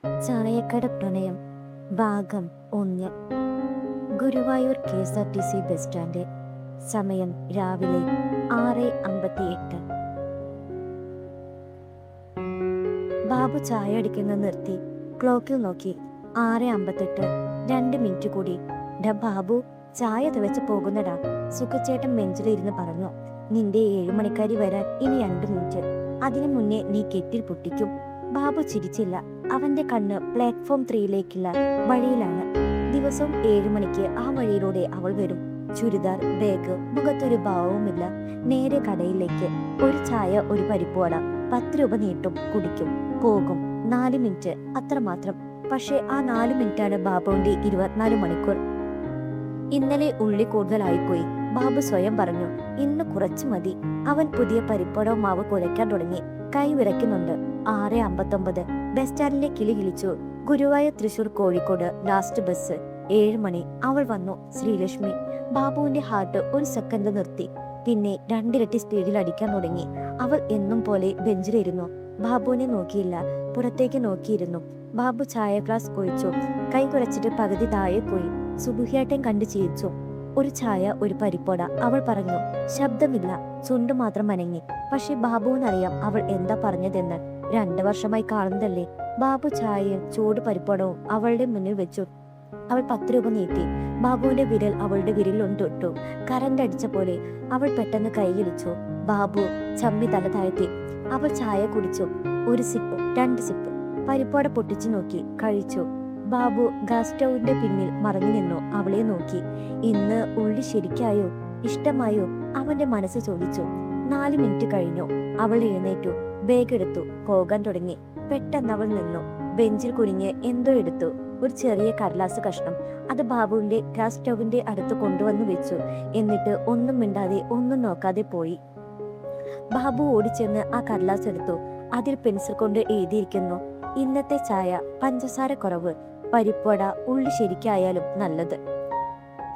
ചായക്കട പ്രണയം ഭാഗം 1. Guruvayur KSRTC bus stand. സമയം രാവിലെ 6:58. ബാബു ചായ അടിക്കുന്നത് നിർത്തി ക്ലോക്കിൽ നോക്കി. 6:58. 2 മിനിറ്റ് കൂടി. ഡാ ബാബു, ചായ തിളച്ച് പോകുന്നടാ. സുഖച്ചേട്ടൻ ബെഞ്ചിലിരുന്ന് പറഞ്ഞു. നിന്റെ 7 മണിക്കാരി വരാൻ ഇനി 2 മിനിറ്റ്. അതിനു മുന്നേ നീ കെറ്റിൽ പൊട്ടിക്കും. ബാബു ചിരിച്ചില്ല. അവന്റെ കണ്ണ് പ്ലാറ്റ്ഫോം 3ലേക്കുള്ള വഴിയിലാണ്. ദിവസവും 7 മണിക്ക് ആ വഴിയിലൂടെ അവൾ വരും. ചുരിദാർ, ബാഗ്, മുഖത്തൊരു ഭാവവുമില്ല. നേരെ കടയിലേക്ക്. ഒരു ചായ, ഒരു പരിപ്പുവട. 10 രൂപ നീട്ടും, കുടിക്കും, പോകും. 4 മിനിറ്റ്, അത്രമാത്രം. പക്ഷെ ആ 4 മിനിറ്റാണ് ബാബുവിന്റെ 24 മണിക്കൂർ. ഇന്നലെ ഉള്ളി കൂടുതലായിപ്പോയി, ബാബു സ്വയം പറഞ്ഞു. ഇന്ന് കുറച്ചു മതി. അവൻ പുതിയ പരിപ്പടവും മാവ് കുഴയ്ക്കാൻ തുടങ്ങി. കൈ വിറയ്ക്കുന്നുണ്ട്. 6:59. ബസ് സ്റ്റാൻഡിലെ കിളി കിളിച്ചു. Guruvayur, Thrissur, Kozhikode last bus. 7 മണി. അവൾ വന്നു. ശ്രീലക്ഷ്മി. ബാബുവിന്റെ ഹാർട്ട് ഒരു സെക്കൻഡ് നിർത്തി. പിന്നെ 2 ഇരട്ടി സ്പീഡിൽ അടിക്കാൻ തുടങ്ങി. അവൾ എന്നും പോലെ ബെഞ്ചിലിരുന്നു. ബാബുവിനെ നോക്കിയില്ല, പുറത്തേക്ക് നോക്കിയിരുന്നു. ബാബു ചായ ഗ്ലാസ് കുഴിച്ചു. കൈ കുഴച്ചിട്ട് പകുതി താഴെ പോയി. സുബുഹിയാട്ടൻ കണ്ടു ചിരിച്ചു. ഒരു ചായ, ഒരു പരിപ്പോട, അവൾ പറഞ്ഞു. ശബ്ദമില്ല, ചുണ്ടു മാത്രം അനങ്ങി. പക്ഷെ ബാബുവിനറിയാം അവൾ എന്താ പറഞ്ഞതെന്ന്. 2 വർഷമായി കാണുന്നതല്ലേ. ബാബു ചായയും ചൂട് പരിപ്പോടവും അവളുടെ മുന്നിൽ വെച്ചു. അവൾ 10 രൂപ നീട്ടി. ബാബുവിന്റെ വിരൽ അവളുടെ വിരലിൽ തൊട്ടു. കറണ്ട് അടിച്ച പോലെ അവൾ പെട്ടെന്ന് കൈയിടിച്ചു. ബാബു ചമ്മി തല താഴ്ത്തി. അവൾ ചായ കുടിച്ചു. 1 സിപ്പ്, 2 സിപ്പ്. പരിപ്പോട പൊട്ടിച്ചു നോക്കി, കഴിച്ചു. ബാബു ഗ്യാസ് സ്റ്റൗവിന്റെ പിന്നിൽ മറഞ്ഞു നിന്നു അവളെ നോക്കി. ഇന്ന് ഉള്ളി ശരിക്കായോ, ഇഷ്ടമായോ? അവന്റെ മനസ്സ് ചോദിച്ചു. 4 മിനിറ്റ് കഴിഞ്ഞു. അവൾ എഴുന്നേറ്റു, ബാഗ് എടുത്തു, പോകാൻ തുടങ്ങി. പെട്ടെന്ന് അവൾ നിന്നു. ബെഞ്ചിൽ കുനിഞ്ഞ് എന്തോ എടുത്തു. ഒരു ചെറിയ കടലാസ് കഷ്ണം. അത് ബാബുവിന്റെ ഗ്യാസ് സ്റ്റൗവിന്റെ അടുത്ത് കൊണ്ടുവന്നു വെച്ചു. എന്നിട്ട് ഒന്നും മിണ്ടാതെ, ഒന്നും നോക്കാതെ പോയി. ബാബു ഓടിച്ചെന്ന് ആ കടലാസ് എടുത്തു. അതിൽ പെൻസിൽ കൊണ്ട് എഴുതിയിരിക്കുന്നു. ഇന്നത്തെ ചായ പഞ്ചസാര കുറവ്, പരിപ്പട ഉള്ളി ശരിക്കായാലും നല്ലത്.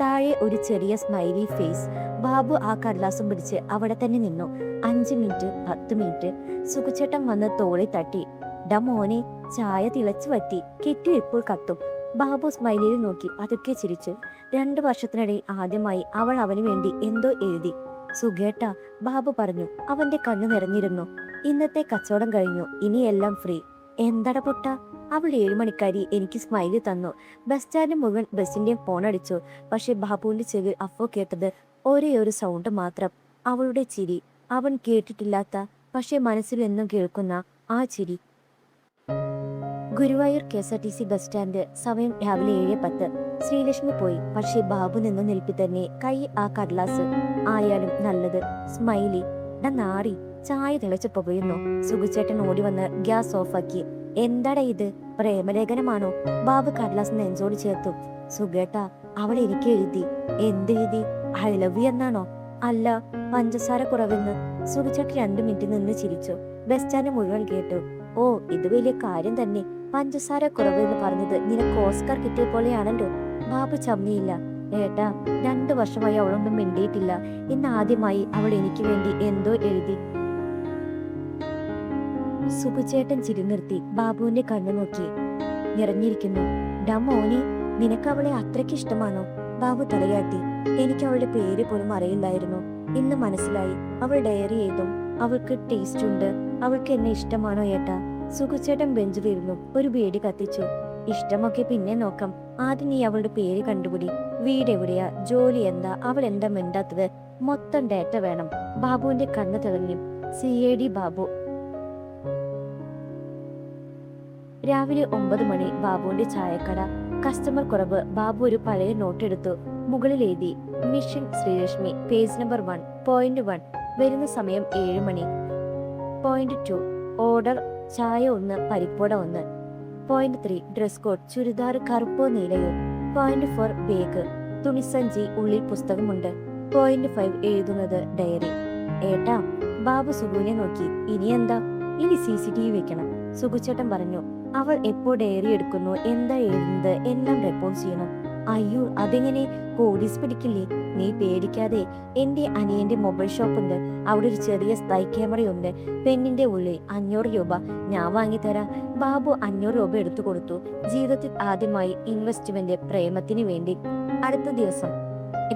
താഴെ ഒരു ചെറിയ സ്മൈലി ഫേസ്. ബാബു ആ കടലാസും പിടിച്ച് അവിടെ തന്നെ നിന്നു. 5 മിനിറ്റ്, 10 മിനിറ്റ്. സുഖച്ചേട്ടൻ വന്ന് തോളി തട്ടി. ഡാ മോനെ, ചായ തിളച്ചു വറ്റി, കെറ്റി ഇപ്പോൾ കത്തും. ബാബു സ്മൈലിയിൽ നോക്കി അതൊക്കെ ചിരിച്ചു. 2 വർഷത്തിനിടയിൽ ആദ്യമായി അവൾ അവന് വേണ്ടി എന്തോ എഴുതി. സുഖേട്ടാ, ബാബു പറഞ്ഞു. അവന്റെ കണ്ണു നിറഞ്ഞിരുന്നു. ഇന്നത്തെ കച്ചവടം കഴിഞ്ഞു, ഇനിയെല്ലാം ഫ്രീ. എന്താട പൊട്ട? അവൾ 7 മണിക്കാരി എനിക്ക് സ്മൈലി തന്നു. ബസ് സ്റ്റാൻഡ് മുഴുവൻ ബസിന്റെ ഫോൺ അടിച്ചു. പക്ഷെ ബാബുവിന്റെ ചെവിൽ അപ്പോ കേട്ടത് ഒരേ ഒരു സൗണ്ട് മാത്രം. അവളുടെ ചിരി. അവൻ കേട്ടിട്ടില്ലാത്ത, പക്ഷെ മനസ്സിൽ എന്നും കേൾക്കുന്ന ആ ചിരി. Guruvayur KSRTC bus stand. സമയം രാവിലെ 7:10. ശ്രീലക്ഷ്മി പോയി. പക്ഷെ ബാബു നിന്ന് നിൽപ്പി തന്നെ. കൈ ആ കടലാസ് ആയാലും നല്ലത്. സ്മൈലി. ഡാ നാറി, ചായ തിളച്ചു പുകയുന്നു. സുഖുചേട്ടൻ ഓടി വന്ന് ഗ്യാസ് ഓഫാക്കി. എന്താടാ ഇത്, പ്രേമലേഖനമാണോ? ബാബു കടലാസ് നെഞ്ചോട് ചേർത്തു. സുഖേട്ടാ, അവൾ എനിക്ക് എഴുതി. എന്തെഴുതി? ഐ ലവ് യു എന്നാണോ? അല്ല, പഞ്ചസാര കുറവെന്ന്. സുഖുചേട്ടൻ 2 മിനിറ്റ് നിന്ന് ചിരിച്ചു. ബസ് സ്റ്റാൻഡ് മുഴുവൻ കേട്ടു. ഓ, ഇത് വലിയ കാര്യം തന്നെ. പഞ്ചസാര കുറവെന്ന് പറഞ്ഞത് നിനക്ക് ഓസ്കാർ കിട്ടിയ പോലെയാണല്ലോ. ബാബു ചമ്മിയില്ല. ഏട്ടാ, 2 വർഷമായി അവളൊന്നും മിണ്ടിയിട്ടില്ല. ഇന്ന് ആദ്യമായി അവൾ എനിക്ക് വേണ്ടി എന്തോ എഴുതി. സുബുചേട്ടൻ ചിരി നിർത്തി. ബാബുവിന്റെ കണ്ണു നോക്കി. നിറഞ്ഞിരിക്കുന്നു. ഡാ മോനെ, നിനക്ക് അവളെ അത്രയ്ക്ക് ഇഷ്ടമാണോ? ബാബു തലയാട്ടി. എനിക്ക് അവളുടെ പേര് പോലും അറിയില്ലായിരുന്നു. ഇന്ന് മനസ്സിലായി. അവൾ ഡയറി എഴുതും. അവൾക്ക് ടേസ്റ്റ് ഉണ്ട്. അവൾക്ക് എന്നെ ഇഷ്ടമാണോ ഏട്ടാ? സുഖുചേട്ടൻ ബെഞ്ചിലിരുന്നു. ഒരു ബീഡി കത്തിച്ചു. ഇഷ്ടമൊക്കെ പിന്നെ നോക്കാം. ആദ്യം നീ അവളുടെ പേര് കണ്ടുപിടി. വീട് എവിടെയാ, ജോലി എന്താ, അവൾ എന്താ മിണ്ടാത്തത്? മൊത്തം ഡേറ്റ വേണം. ബാബുവിന്റെ കണ്ണ് തെളിഞ്ഞു. CAD ബാബു. രാവിലെ 9 മണി. ബാബുവിന്റെ ചായക്കട. കസ്റ്റമർ കുറവ്. ബാബു ഒരു പഴയ നോട്ട് എടുത്തു. മുകളിൽ എഴുതി mission Sreelakshmi, page number 1, point 1. വരുന്ന സമയം 7 മണി. പോയിന്റ് 2, ഓർഡർ ചായ 1, പരിപ്പോട 1. പോയിന്റ് 3, ഡ്രസ് കോഡ് ചുരിദാർ കറുപ്പോ നീലയോ. പോയിന്റ് 4, ബാഗ്, തുണിസഞ്ചി, ഉള്ളിൽ പുസ്തകമുണ്ട്. പോയിന്റ് 5, എഴുതുന്നത് ഡയറി. ഏട്ടാ, ബാബു സുഖുവിനെ നോക്കി. ഇനി എന്താ? ഇനി CCTV വെക്കണം. സുഖുചേട്ടൻ പറഞ്ഞു. അവൾ എപ്പോ ഡയറി എടുക്കുന്നു, എന്താ എഴുതുന്നത്, എല്ലാം റെക്കോർഡ് ചെയ്യണം. അയ്യോ, അതെങ്ങനെ? പോലീസ് പിടിക്കില്ലേ? നീ പേടിക്കാതെ. എന്റെ അനിയന്റെ മൊബൈൽ ഷോപ്പുണ്ട്. അവിടെ ഒരു ചെറിയ സ്പൈ ക്യാമറയുണ്ട്. പെന്നിന്റെ ഉള്ളിൽ 500 രൂപ. ഞാൻ വാങ്ങിത്തരാം. ബാബു 500 രൂപ എടുത്തു കൊടുത്തു. ജീവിതത്തിൽ ആദ്യമായി ഇൻവെസ്റ്റ്മെന്റ് പ്രേമത്തിന് വേണ്ടി. അടുത്ത ദിവസം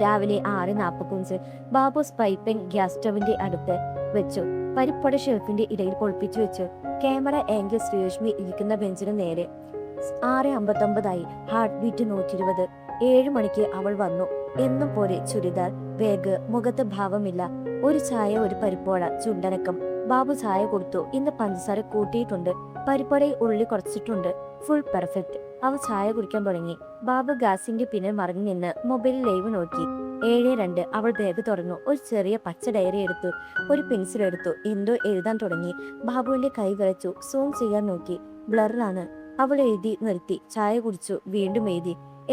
രാവിലെ 6:45 ബാബു സ്പൈ പെൻ ഗ്യാസ് സ്റ്റവിന്റെ അടുത്ത് വെച്ചു. പരിപ്പട ഷെൽഫിന്റെ ഇടയിൽ പൊളിപ്പിച്ചു വെച്ചു. ക്യാമറ ആംഗിൾ ശ്രീലക്ഷ്മി ഇരിക്കുന്ന ബെഞ്ചിന് നേരെ. 6:59 ഹാർട്ട് ബീറ്റ് 120. 7 മണിക്ക് അവൾ വന്നു. എന്നും പോലെ ചുരിദാർ, ബാഗ്, മുഖത്ത് ഭാവമില്ല. ഒരു ചായ, ഒരു പരിപ്പോട, ചുണ്ടനക്കം. ബാബു ചായ കൊടുത്തു. ഇന്ന് പഞ്ചസാര കൂട്ടിയിട്ടുണ്ട്, പരിപ്പടയിൽ ഉള്ളി കുറച്ചിട്ടുണ്ട്. Full perfect. അവൾ ചായ കുടിക്കാൻ തുടങ്ങി. ബാബു ഗ്യാസിന്റെ പിന്നിൽ മറിഞ്ഞു നിന്ന് മൊബൈൽ ലൈവ് നോക്കി. 7:02 അവൾ ബാഗ് തുറന്നു. ഒരു ചെറിയ പച്ച ഡയറി എടുത്തു. ഒരു പെൻസിൽ എടുത്തു. എന്തോ എഴുതാൻ തുടങ്ങി. ബാബുവിന്റെ കൈ വിറച്ചു. സൂം ചെയ്യാൻ നോക്കി. ബ്ലറാണ്. അവൾ എഴുതി നിർത്തി. ചായ കുടിച്ചു. വീണ്ടും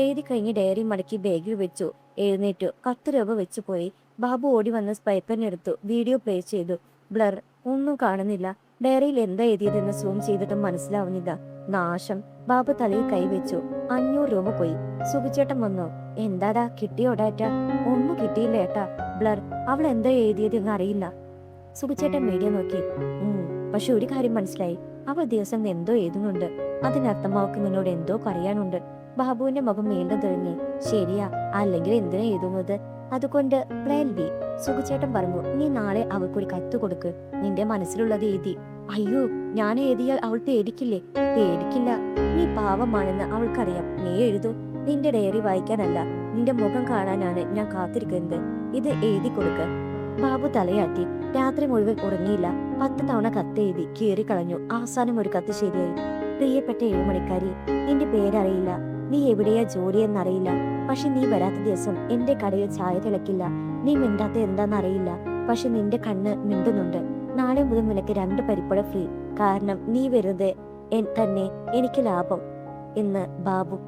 എഴുതി കഴിഞ്ഞ് ഡയറി മടക്കി ബാഗിൽ വെച്ചു. എഴുന്നേറ്റു. 10 രൂപ വെച്ചു പോയി. ബാബു ഓടി വന്ന് സ്പൈപ്പൻ എടുത്തു. വീഡിയോ പ്ലേ ചെയ്തു. ബ്ലർ. ഒന്നും കാണുന്നില്ല. ഡയറിയിൽ എന്താ എഴുതിയതെന്ന് സൂം ചെയ്തിട്ടും മനസ്സിലാവുന്നില്ല. നാശം. ബാബു തലയിൽ കൈവച്ചു. 500 രൂപ പോയി. സുഖിച്ചേട്ടൻ വന്നോ? എന്താടാ, കിട്ടിയോ ഡാറ്റ? ഒന്നും കിട്ടിയില്ല ഏട്ടാ. ബ്ലർ. അവൾ എന്താ എഴുതിയതെന്ന് അറിയില്ല. സുഖിച്ചേട്ടൻ മീഡിയ നോക്കി. പക്ഷെ ഒരു കാര്യം മനസ്സിലായി. അവൾ ദിവസം എന്തോ എഴുതുന്നുണ്ട്. അതിനർത്ഥം അവൾക്ക് നിന്നോട് എന്തോ പറയാനുണ്ട്. ബാബുവിന്റെ മുഖം വീണ്ടും തെളിഞ്ഞു. ശരിയാ, അല്ലെങ്കിൽ എന്തിനാ എഴുതുന്നത്? അതുകൊണ്ട് പ്ലാൻ ബി. സുഖിച്ചേട്ടൻ പറഞ്ഞു, നീ നാളെ അവൾക്കൊരു കത്ത് കൊടുക്ക്. നിന്റെ മനസ്സിലുള്ളത് എഴുതി. അയ്യോ, ഞാൻ എഴുതിയാൽ അവൾ പേടിക്കില്ലേ? പേടിക്കില്ല. നീ പാവമാണെന്ന് അവൾക്കറിയാം. നീ എഴുതൂ. നിന്റെ ഡയറി വായിക്കാനല്ല, നിന്റെ മുഖം കാണാനാണ് ഞാൻ കാത്തിരിക്കുന്നത്. ഇത് എഴുതി കൊടുക്ക. ബാബു തലയാട്ടി. രാത്രി മുഴുവൻ ഉറങ്ങിയില്ല. 10 തവണ കത്ത് എഴുതി കീറിക്കളഞ്ഞു. അവസാനം ഒരു കത്ത് ശരിയായി. പ്രിയപ്പെട്ട 7 മണിക്കാരി, നിന്റെ പേരറിയില്ല, നീ എവിടെയാ ജോലിയെന്നറിയില്ല. പക്ഷെ നീ വരാത്ത ദിവസം എന്റെ കടയിൽ ചായ തിളക്കില്ല. നീ മിണ്ടാത്ത എന്താന്നറിയില്ല, പക്ഷെ നിന്റെ കണ്ണ് മിണ്ടുന്നുണ്ട്. നാളെ മുതൽ നിനക്ക് 2 പരിപ്പട ഫ്രീ. കാരണം നീ വെറുതെ തന്നെ എനിക്ക് ലാഭം എന്ന് ബാബു.